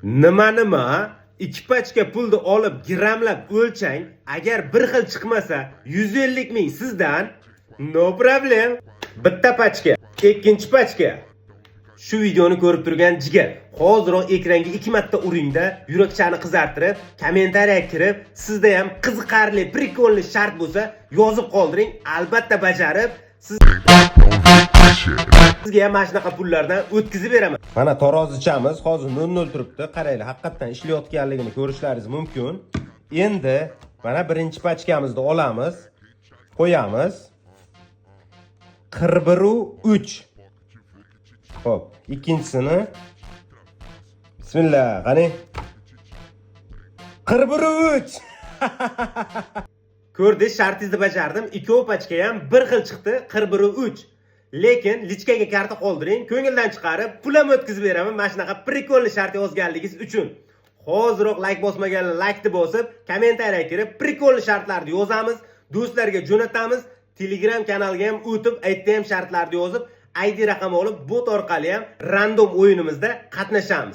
Nima 2 pachka pulni olib grammlab o'lchang, agar bir xil chiqmasa 150 ming sizdan, no problem. Bitta pachka, ikkinchi pachka. Shu videoni ko'rib turgan jigar, hoziroq ekranga 2 marta uringda, yurakchani qizartirib, kommentariyaga kirib, sizda ham qiziqarli, prikolli shart bo'lsa, yozib qoldiring, albatta bajarib, sizga ham mana shunaqa pullardan o'tkazib beraman. Mana tarozichamiz hozir 00 turibdi. Qaranglar, haqiqatan ishlayotganligini ko'rishlaringiz mumkin. Endi mana birinchi pachkamizni olamiz, qo'yamiz. 41.3. Xo'p, ikkinchisini bismillah, qani. 41.3. Ko'rdingiz, shartingizni bajardim. Ikkov pachka ham bir xil chiqdi, 41.3. Lekin lichkaga karta qoldiring, ko'ngildan chiqarib, pul ham o'tkazib beraman. Mana shunaqa prikolli shart yozganligingiz uchun. Hoziroq like bosmaganlar like-ni bosib, kommentariyaga kirib, prikolli shartlarni yozamiz, do'stlarga jo'natamiz. Telegram kanaliga ham o'tib, aytda ham shartlarni yozib, ID raqam olib, bot orqali ham random o'yinimizda qatnashamiz.